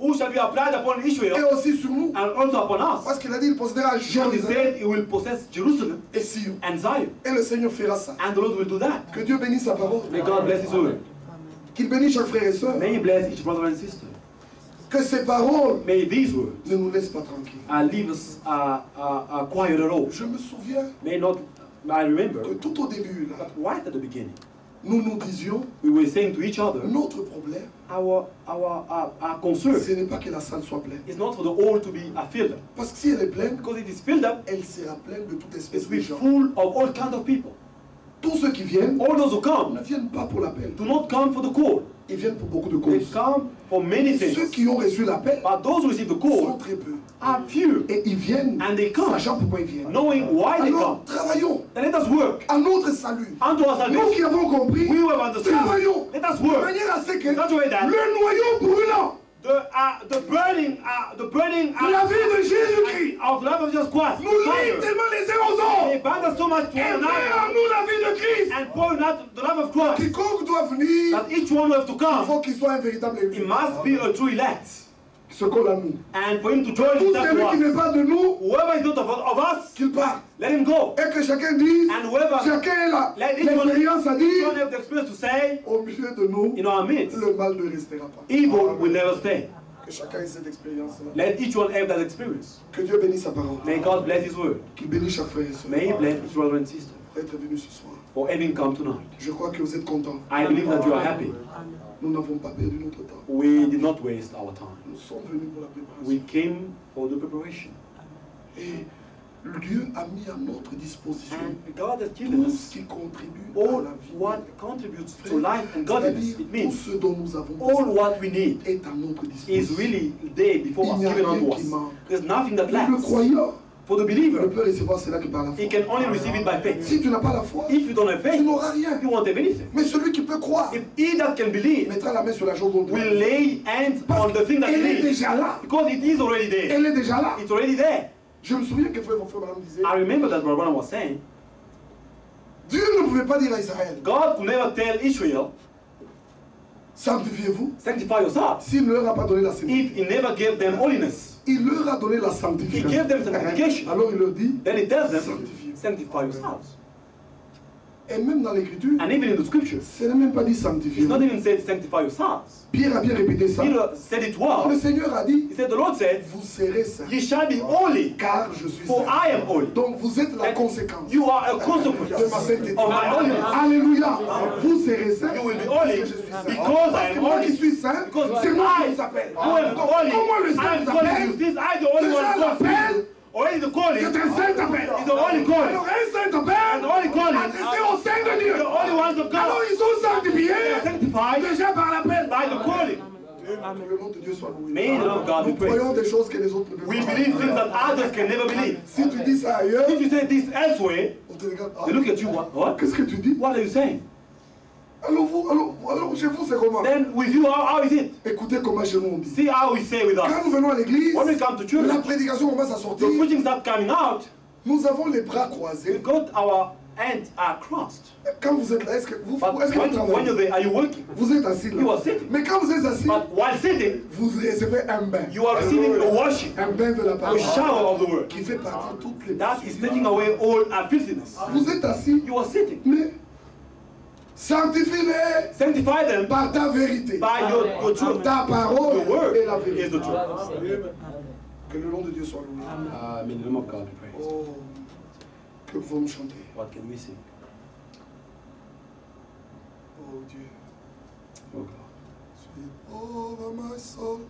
who shall be applied upon et Israel aussi sur nous. and also upon us. Parce qu'il a dit il possédera God he Jérusalem said he will possess Jerusalem et Sion. and Zion. Et le Seigneur fera ça. And the Lord will do that. Que Dieu bénisse sa parole. May God bless his word. Qu'il bénisse chaque frère et sœur. May he bless each brother and sister. Que ces paroles May these words ne nous laissent pas tranquilles. leave us quiet at all. Je me souviens May not, I remember, que tout au début, là, but right at the beginning, nous nous disions, we were saying to each other, notre problème, our concern ce n'est pas que la salle soit pleine. is not for the hall to be filled up. Parce que si elle est pleine, Because it is filled up, elle sera pleine de toute it's espèce de be gens. full of all kinds of people. Tous ceux qui viennent All those who ne come viennent pas pour l'appel. do not come for the call. Ils viennent pour beaucoup de They causes. come for many Ceux things. qui ont reçu l'appel But those who receive the sont call très peu. are few, Et ils viennent, and they come sachant pourquoi ils viennent. knowing why they Alors, come. travaillons Then let us work à notre salut. unto our Nous salvation. qui avons compris, We who have understood. travaillons Let us de work. manière à ce que In such a way that le noyau brûlant the burning de la vie de Jésus-Christ of the life of Jesus Christ nous lie fire, tellement les uns aux they autres bind us so much to et one met en another nous la vie de Christ. and pour out the life of Christ. Quiconque doit venir, That each one will have to il come. faut qu'il soit un véritable He élu. must be a true elect. Ce qu'on a nous. And for him to join Tout that celui qui to n'est us, pas de nous, whoever is not of us, qu'il parte. let him go. Et que chacun dise, And whoever, chacun ait let each one l'expérience à dire, have the experience to say, au milieu de nous, in our midst, le mal ne restera pas. evil will never stay. Que chacun ait cette expérience-là. Let each one have that experience. Que Dieu bénisse sa parole. May God bless his word. Qu'il bénisse chaque frère et sœur. May he bless each brother and sister Pour être venu ce soir. for having come tonight. Je crois que vous êtes contents. I believe that you are happy. Nous n'avons pas perdu notre temps. We did not waste our time. Nous sommes venus pour la préparation. We came for the preparation. Et Dieu a mis à notre disposition And God has given tout us ce qui contribue à all la vie. what contributes to life and godliness. C'est-à-dire, It tout means ce dont nous avons all besoin what we need est à notre is disposition. really there before us, Il n'y a given rien unto qui us. manque. There's nothing that Le lacks. croyant For the ne believer, peut recevoir cela que par la foi. he can only receive it by faith. Si tu n'as pas la foi, If you don't have tu faith, n'auras rien. you won't have anything. Mais celui qui peut croire If he that can believe mettra la main sur la chose dont will lay hands on the thing that elle he est needs, déjà là. because it is already there. Elle est déjà là. It's already there. Je me souviens que frère Branham disait, I remember that Brother Branham was saying, Dieu ne pouvait pas dire à Israël, God could never tell Israel, sanctifiez-vous, sanctify yourselves, s'il ne leur a pas donné la sanctification. if he never gave them holiness. Il leur a donné la He sanctification. gave them sanctification. Alors il leur dit, Then he tells them, sanctifiez-vous. sanctify yourselves. Et même dans l'écriture, And even in the scriptures, ce n'est même pas dit it's sanctifiez-vous. not even said sanctify yourselves. Pierre a bien répété ça. Peter said it Le well. Seigneur a dit, He said, the Lord said, vous serez saints, ye shall be holy, car je suis for saint. I am holy. Donc vous êtes la And conséquence you are a consequence de ma sainteté. of my holiness. Alléluia. Vous serez saints You will be parce holy que je suis saint. because I Parce que am moi qui holy. suis saint, Because c'est moi qui I, vous appelle. who am Donc, holy, comment le I saint am vous calling appelle? you. This I, the only Déjà one called l'appel, you. Already the calling c'est un saint appel. is the only calling. Alors un saint And the appel only calling adressé au sein de Dieu. the only ones of Alors God. ils sont sanctifiés They are sanctified déjà par l'appel. by the calling. Que le nom de Dieu soit loué. May the love of God be Nous praised. croyons des choses que les autres ne peuvent We pas. believe things that others can never believe. Si tu dis ça ailleurs, If you say this elsewhere, on te regarde. Ah, they look at you, what? qu'est-ce que tu dis? What are you saying? Alors chez vous c'est comment? Then with you, how is it? Écoutez comment chez nous on dit. See how we say with Quand us. nous venons à l'église, When we come to church, la prédication commence à sortir. the preaching start coming out. Nous avons les bras We croisés. got our hands are crossed. Quand vous êtes là, est-ce que vous But when you're travaillez? there, are you working? Vous êtes assis You là. are sitting. Mais quand vous êtes assis, But while sitting, vous recevez un bain. you are receiving a washing, Un bain de la a parole shower of the word. qui fait partir toutes les That is taking away all our filthiness. Vous êtes assis, You are sitting. mais sanctifie-les Sanctify them par ta vérité. by your truth. Ta parole The word est la is vérité. the truth. Que le nom de Dieu soit loué. May the name of God be praised. Oh, que vous me chantez. What can we sing? Oh Dieu. Oh God. Sweet over my soul,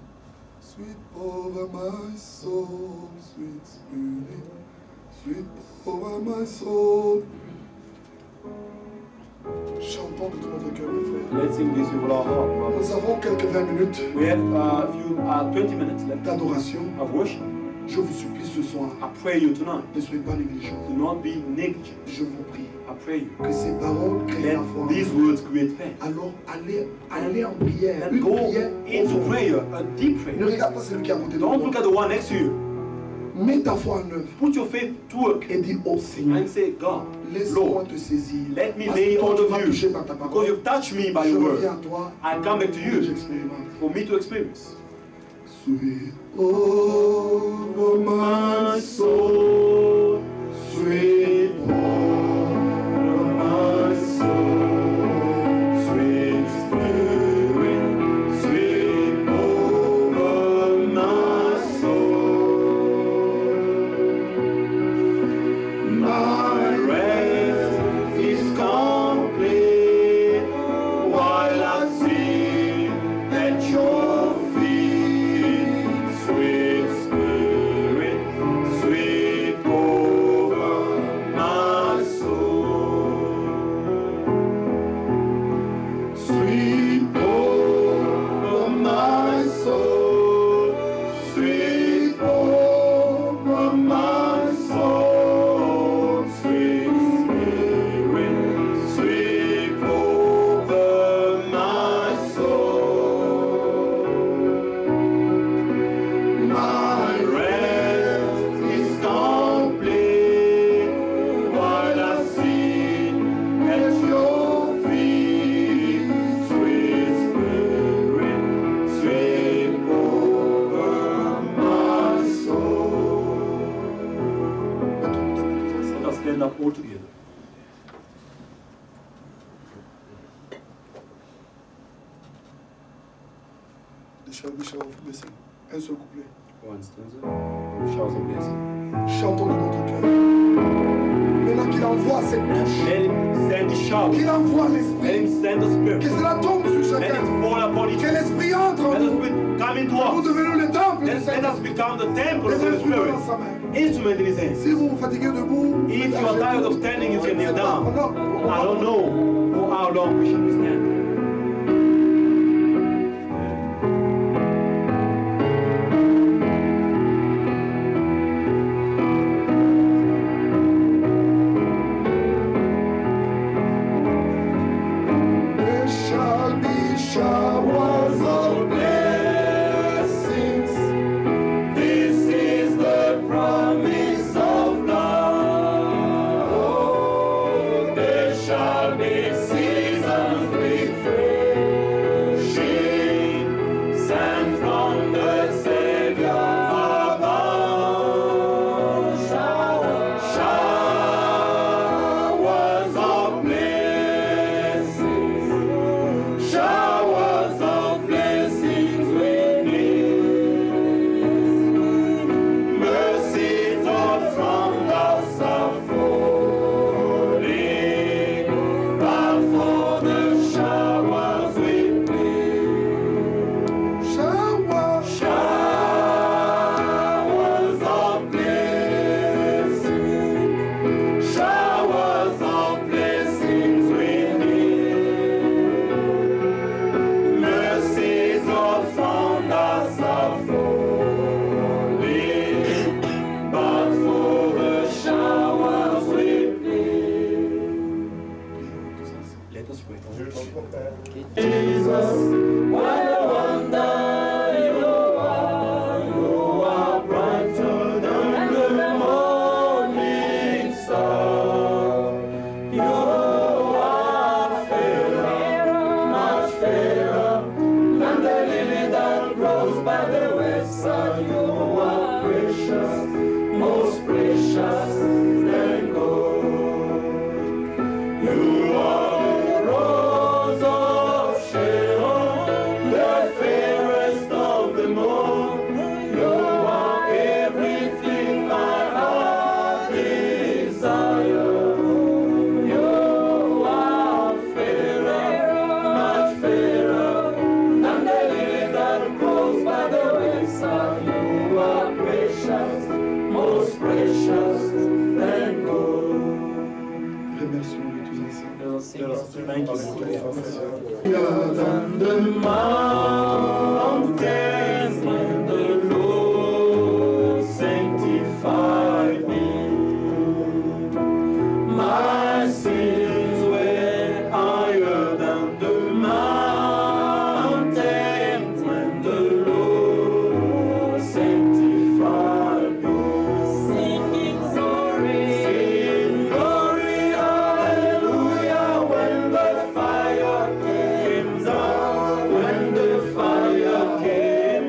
sweet over my soul, sweet spirit, sweet over my soul. Chantons de tout notre cœur, mes frères. Let's sing this with all our heart, brothers. Nous avons quelques 20 minutes We have a few 20 minutes left d'adoration. of worship. Je vous supplie ce soir, I pray you tonight. ne soyez pas négligents. Do not be negligent. Je vous prie I pray you. que ces paroles créent Let la foi. these words create faith. Alors allez en prière, And une go prière. into prayer, a deep Ne prayer. regarde pas celui qui est à côté de Don't toi. look at the one next to you. Mets ta foi en œuvre Put your faith to work et dis au Seigneur, and say, God, laisse-moi Lord, te saisir. let me Parce lay que toi, hold tu of m'as you. touché par ta Because parole. you've touched me by Je your reviens word. à toi I come back to et you j'expérimente. for me to experience. Sweet over my soul, sweet over my soul, sweet spirit, sweet over my soul. My rest is complete while I sit at your feet, sweet spirit, sweet over my soul, sweet over my soul, sweet over my soul, sweet spirit, sweet over my soul. My rest is complete while I sit at your feet, sweet spirit, sweet over my soul. Let us stand up all together. Des chants baissés. Un seul couplet. One stanza, shouts of blessing. Chantons de notre cœur. Maintenant qu'il envoie cette touche, Let him send the shout. qu'il envoie Let l'esprit, him send the que spirit. cela tombe sur Let chacun, it fall upon each que other. l'esprit entre en Let the nous. spirit come into Nous us. devenons le temple du Let us Seigneur. become the temple Les of the instruments Spirit. dans sa main. Instrument in his hands. Si vous vous fatiguez debout, If you are tired of standing, you can kneel down. Non. I don't know for how long we should be standing. There shall be showers of blessings. This is the promise of God. There shall be seasons refreshing, sent from the Savior above. Showers of blessings, showers of blessings we need. Mercies all from us are falling, but for the showers we plead. Showers of blessings, showers of blessings we need. Mercies all from us are falling, but for the showers we plead. Let us pray. Jesus, what a wonder you are brighter than the morning star. You are fairer, much fairer than the lily that grows by the wayside. You are precious, most precious than gold. You are the rose of Sharon, the fairest of them all. You are everything my heart desires. You are fairer, much fairer than the lily that grows by the wayside. You are precious, most precious than gold. Remercions-le tous ensemble. Thank you. Than the mountains when the Lord sanctified me. My sins were higher than the mountains when the Lord sanctified me. Singing glory, hallelujah, when the fire came down, when the fire came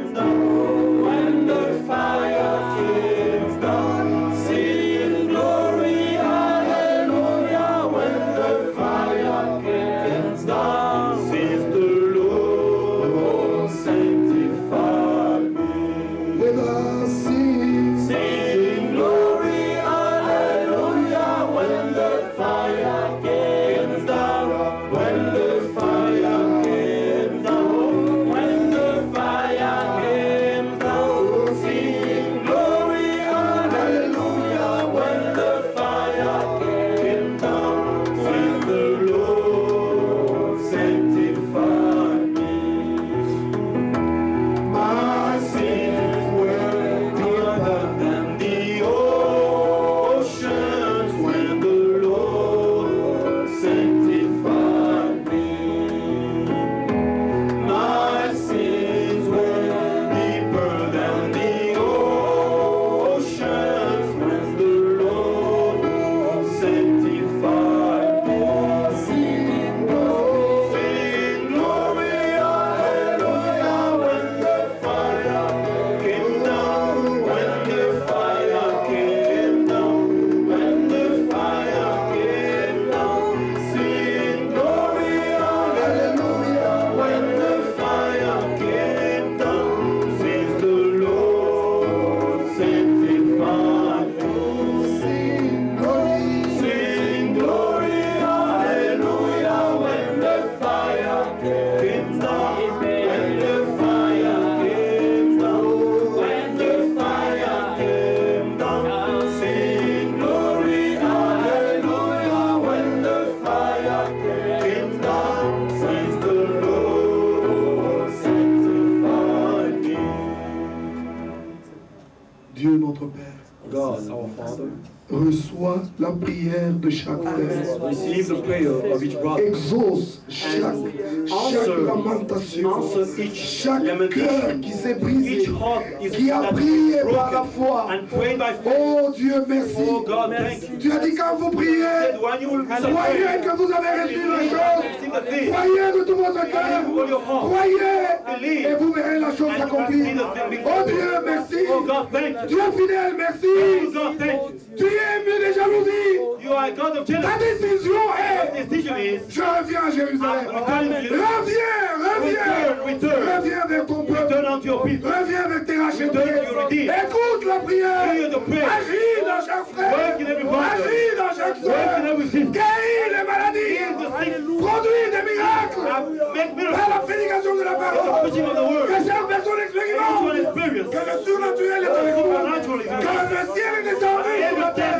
Dieu notre Père, God, our Father, reçois la prière de chaque frère. receive the prayer of each brother. Exauce chaque lamentation, chaque cœur qui s'est brisé, Each heart is qui a that prié is par la broken foi. and prayed by faith. Oh Dieu, merci. Oh God, thank you. Tu as dit quand vous priez, Said when you will croyez que vous avez reçu la chose. receive the thing, Croyez de tout votre cœur. with all your heart. Croyez et vous verrez la chose And you s'accomplir. can see the thing Oh before Dieu, you. merci. Oh God, thank you. Dieu fidèle, Oh merci. God, thank you. Tu es ému de jalousie. You are a God of Ta jealousy. décision est, The decision is, je reviens à Jérusalem. Return. Reviens vers ton peuple. Return unto your people. Reviens avec tes rachetés. Return to your redeemed. Écoute la prière. Hear the prayer. Agis dans chaque frère. Work in every brother. Agis dans chaque Work in soeur. every sister. Guéris les maladies. Heal the sick. Produis des miracles. Make Par la miracles. prédication de la The parole. preaching of the word. Que chaque personne Each one expérimente. experience. Que le surnaturel est avec nous. Supernatural is Que le ciel est descendu sur la terre.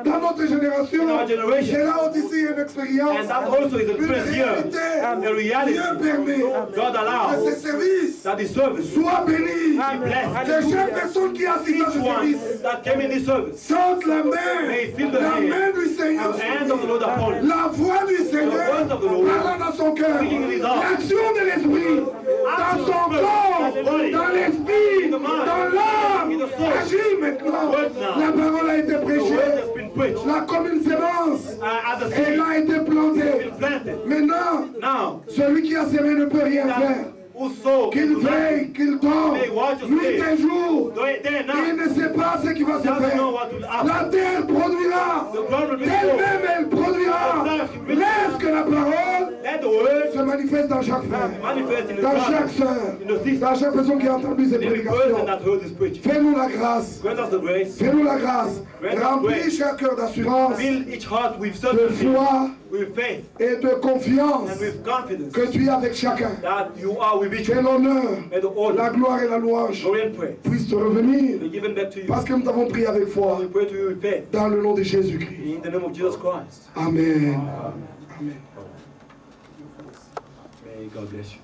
Dans notre génération, In our generation. c'est là aussi une expérience. And that also is a Une experience here. réalité. A reality. Dieu permet God que allows ces services that this service soient bénis. blessed. Que chaque personne qui assiste à Each ce one service that came in this service. sente la May feel the main du Seigneur, the hand of the Lord upon him. la voix du Seigneur The voice of the Lord. parlant dans son cœur, Speaking in his heart. l'action de l'Esprit dans son corps, dans l'esprit, dans l'âme, agit maintenant. La parole a été The word prêchée, has been preached. la commune sémence, As a elle seed a été has plantée. been planted. Maintenant, Now, celui qui a semé ne peut rien faire. that who sow Qu'il veille, qu'il dort, nuit et jour, day and il night ne sait pas ce qui va se doesn't know faire. what will happen. La terre produira, The ground will be d'elle-même full. elle produira. Laisse que la parole Let the word se manifeste dans chaque frère, manifest in the dans chaque ground. sœur, In the sister. dans chaque personne qui a entendu ces Every person prédications. that heard this preaching. Fais-nous la grâce, Grant us the grace. fais-nous la grâce. Remplis chaque cœur d'assurance, Fill each heart with de certainty, foi with faith, et de confiance and with confidence que tu es avec chacun. that you are with each Que one. l'honneur, And the la honor, gloire et la louange glory and praise puissent te revenir be given back to you. parce que nous t'avons prié avec foi We pray to you with faith. dans le nom de Jésus-Christ. In the name of Jesus Christ. Amen. Amen. May God bless you.